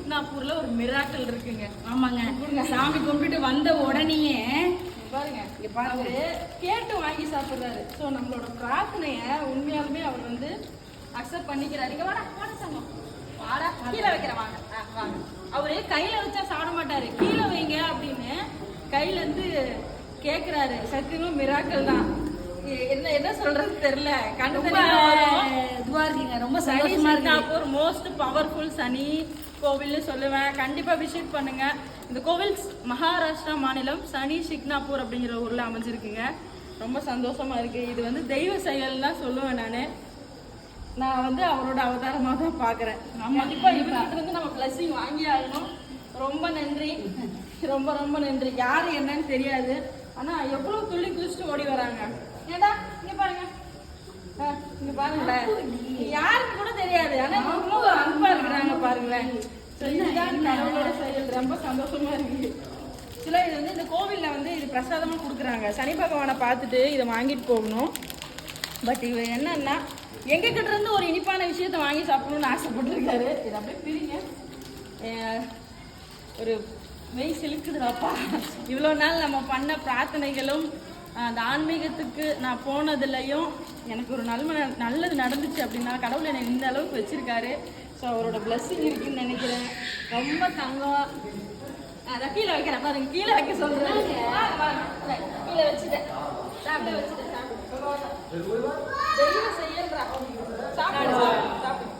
சிக்னாப்பூர்ல ஒரு மிராக்கல் இருக்குங்க. ஆமாங்க, சாமி கும்பிட்டு வந்த உடனேயே பாருங்க, அவரு கேட்டு வாங்கி சாப்பிடுறாரு. ஸோ நம்மளோட பிரார்த்தனைய உண்மையாலுமே அவர் வந்து அக்செப்ட் பண்ணிக்கிறாரு. இங்க வாடா சங்கம், வாடா கீழே வைக்கிற, வாங்க வாங்க. அவரு கையில வச்சா சாப்பிட மாட்டாரு, கீழே வைங்க அப்படின்னு கையில இருந்து கேக்குறாரு. சத்தியமும் மிராக்கல் தான். என்ன சொல்றது தெரியல. இதுவா இருக்கீங்க, ரொம்ப சந்தோஷமா இருக்கு. ஒரு மோஸ்ட் பவர்ஃபுல் சனி கோவில்னு சொல்லுவேன். கண்டிப்பா விசிட் பண்ணுங்க. இந்த கோவில் மகாராஷ்டிரா மாநிலம் சனி சிக்னாப்பூர் அப்படிங்கிற ஊர்ல அமைஞ்சிருக்குங்க. ரொம்ப சந்தோஷமா இருக்கு. இது வந்து தெய்வ செயல் தான் சொல்லுவேன். நான் வந்து அவரோட அவதாரமாக தான் பாக்குறேன். கண்டிப்பா இவர்கிட்ட இருந்து நம்ம பிளஸிங் வாங்கி ஆகணும். ரொம்ப நன்றி, ரொம்ப ரொம்ப நன்றி. யாரு என்னன்னு தெரியாது, ஆனா எவ்வளவு துள்ளி குதிச்சுட்டு ஓடி வராங்க. ஏடா இங்க பாருங்க, இங்க பாருங்களேன், யாருக்கு கூட தெரியாது, ஆனா ரொம்ப அன்பா இருக்கிறாங்க பாருங்களேன். கடவுளோட செயல். ரொம்ப சந்தோஷமா இருக்கு. சில இது வந்து இந்த கோவில்ல வந்து இது பிரசாதமா கொடுக்குறாங்க. சனி பகவானை பார்த்துட்டு இதை வாங்கிட்டு போகணும். பட் இவர் என்னன்னா எங்க கிட்ட இருந்து ஒரு இனிப்பான விஷயத்த வாங்கி சாப்பிடணும்னு ஆசைப்பட்டிருக்காரு. இது அப்படியே பிரிங்க, ஒரு மெய் சிலுக்குதுடாப்பா. இவ்வளோ நாள் நம்ம பண்ண பிரார்த்தனைகளும் அந்த ஆன்மீகத்துக்கு நான் போனதுலையும் எனக்கு ஒரு நல்லது நடந்துச்சு அப்படின்னா கடவுள் என்னை இந்த அளவுக்கு வச்சிருக்காரு. ஸோ அவரோட பிளஸ்ஸிங் இருக்குன்னு நினைக்கிறேன். ரொம்ப தங்கம். அதை கீழே வைக்கிறேன் பாருங்க, கீழே வைக்க சொல்றேன். கீழே வச்சுட்டேன், சாப்பிட வச்சுட்டேன். தெய்வ செயல்றா, சாப்பிடு சாப்பிடு.